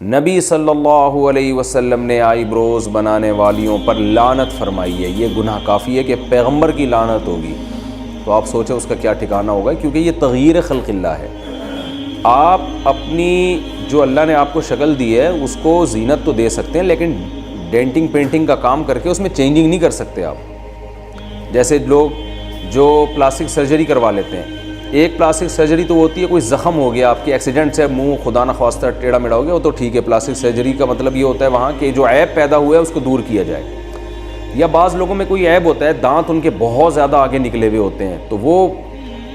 نبی صلی اللہ علیہ وسلم نے آئی بروز بنانے والیوں پر لعنت فرمائی ہے۔ یہ گناہ کافی ہے کہ پیغمبر کی لعنت ہوگی، تو آپ سوچیں اس کا کیا ٹھکانہ ہوگا، کیونکہ یہ تغییر خلق اللہ ہے۔ آپ اپنی جو اللہ نے آپ کو شکل دی ہے اس کو زینت تو دے سکتے ہیں، لیکن ڈینٹنگ پینٹنگ کا کام کر کے اس میں چینجنگ نہیں کر سکتے آپ۔ جیسے لوگ جو پلاسٹک سرجری کروا لیتے ہیں، ایک پلاسٹک سرجری تو ہوتی ہے کوئی زخم ہو گیا، آپ کے ایکسیڈنٹ سے منہ خدا نہ خواستہ ٹیڑھا میڑھا ہو گیا، وہ تو ٹھیک ہے۔ پلاسٹک سرجری کا مطلب یہ ہوتا ہے وہاں کہ جو عیب پیدا ہوا ہے اس کو دور کیا جائے۔ یا بعض لوگوں میں کوئی عیب ہوتا ہے، دانت ان کے بہت زیادہ آگے نکلے ہوئے ہوتے ہیں، تو وہ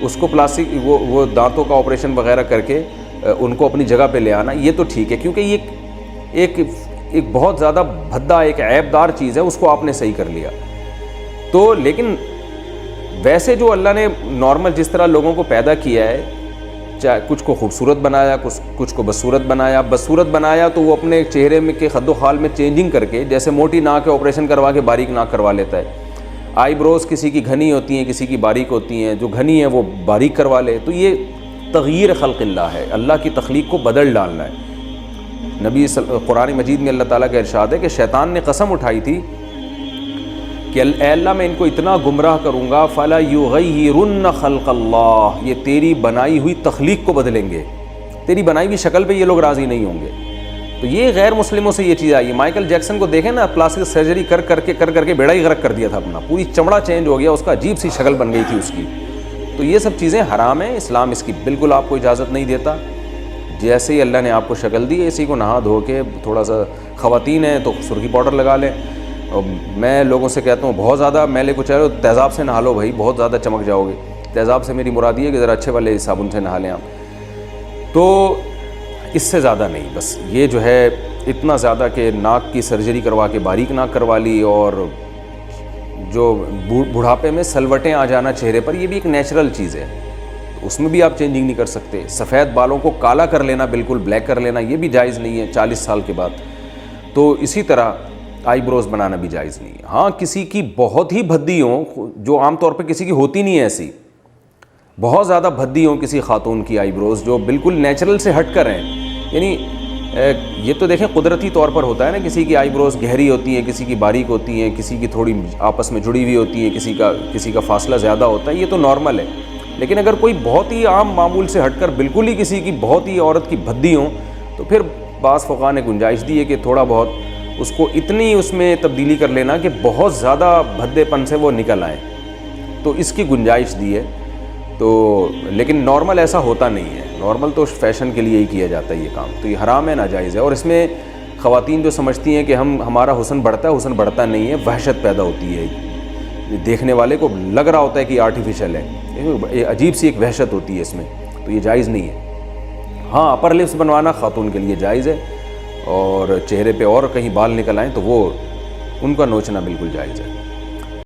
اس کو پلاسٹک وہ دانتوں کا آپریشن وغیرہ کر کے ان کو اپنی جگہ پہ لے آنا، یہ تو ٹھیک ہے، کیونکہ یہ ایک بہت زیادہ بھدا ایک عیب دار چیز ہے، اس کو آپ نے صحیح کر لیا۔ تو لیکن ویسے جو اللہ نے نارمل جس طرح لوگوں کو پیدا کیا ہے، چاہے کچھ کو خوبصورت بنایا، کچھ کو بدصورت بنایا۔ بدصورت بنایا تو وہ اپنے چہرے میں کے خد و خال میں چینجنگ کر کے، جیسے موٹی ناک ہے آپریشن کروا کے باریک ناک کروا لیتا ہے۔ آئی بروز کسی کی گھنی ہوتی ہیں، کسی کی باریک ہوتی ہیں، جو گھنی ہے وہ باریک کروا لے، تو یہ تغییر خلق اللہ ہے، اللہ کی تخلیق کو بدل ڈالنا ہے۔ قرآن مجید میں اللہ تعالیٰ کا ارشاد ہے کہ شیطان نے قسم اٹھائی تھی کہ اے اللہ میں ان کو اتنا گمراہ کروں گا، فَلَا يُغَيِّرُنَّ خَلْقَ اللَّهِ، یہ تیری بنائی ہوئی تخلیق کو بدلیں گے، تیری بنائی ہوئی شکل پہ یہ لوگ راضی نہیں ہوں گے۔ تو یہ غیر مسلموں سے یہ چیز آئی ہے۔ مائیکل جیکسن کو دیکھیں نا، پلاسٹک سرجری کر کے بیڑا ہی غرق کر دیا تھا اپنا، پوری چمڑا چینج ہو گیا اس کا، عجیب سی شکل بن گئی تھی اس کی۔ تو یہ سب چیزیں حرام ہیں، اسلام اس کی بالکل آپ کو اجازت نہیں دیتا۔ جیسے ہی اللہ نے آپ کو شکل دی ہے، اسی کو نہا دھو کے تھوڑا سا، خواتین ہیں تو سرخی پاؤڈر لگا لیں، اور میں لوگوں سے کہتا ہوں بہت زیادہ میلے کو چاہے تیزاب سے نہا لو بھائی، بہت زیادہ چمک جاؤ گے۔ تیزاب سے میری مراد یہ ہے کہ ذرا اچھے والے صابن سے نہا لیں آپ، تو اس سے زیادہ نہیں۔ بس یہ جو ہے اتنا زیادہ کہ ناک کی سرجری کروا کے باریک ناک کروا لی، اور جو بڑھاپے میں سلوٹیں آ جانا چہرے پر، یہ بھی ایک نیچرل چیز ہے، اس میں بھی آپ چینجنگ نہیں کر سکتے۔ سفید بالوں کو کالا کر لینا، بالکل بلیک کر لینا، یہ بھی جائز نہیں ہے 40 سال کے بعد۔ تو اسی طرح آئی بروز بنانا بھی جائز نہیں ہے۔ ہاں کسی کی بہت ہی بھدی ہوں، جو عام طور پہ کسی کی ہوتی نہیں ہے ایسی، بہت زیادہ بھدی ہوں کسی خاتون کی آئی بروز، جو بالکل نیچرل سے ہٹ کر ہیں، یعنی یہ تو دیکھیں قدرتی طور پر ہوتا ہے نا، کسی کی آئی بروز گہری ہوتی ہیں، کسی کی باریک ہوتی ہیں، کسی کی تھوڑی آپس میں جڑی ہوئی ہوتی ہیں، کسی کا فاصلہ زیادہ ہوتا ہے، یہ تو نارمل ہے۔ لیکن اگر کوئی بہت ہی عام معمول سے ہٹ کر بالکل ہی کسی کی بہت ہی عورت کی بھدی ہوں، تو پھر بعض فقہاء نے گنجائش دی ہے کہ تھوڑا بہت اس کو اتنی اس میں تبدیلی کر لینا کہ بہت زیادہ بھدے پن سے وہ نکل آئیں، تو اس کی گنجائش دی ہے۔ تو لیکن نارمل ایسا ہوتا نہیں ہے، نارمل تو فیشن کے لیے ہی کیا جاتا ہے یہ کام، تو یہ حرام ہے، ناجائز ہے۔ اور اس میں خواتین جو سمجھتی ہیں کہ ہمارا حسن بڑھتا ہے، حسن بڑھتا نہیں ہے، وحشت پیدا ہوتی ہے، دیکھنے والے کو لگ رہا ہوتا ہے کہ یہ آرٹیفیشل ہے، عجیب سی ایک وحشت ہوتی ہے اس میں، تو یہ جائز نہیں ہے۔ ہاں اپر لپس بنوانا خاتون کے لیے جائز ہے، اور چہرے پہ اور کہیں بال نکل آئیں تو وہ ان کا نوچنا بالکل جائز ہے۔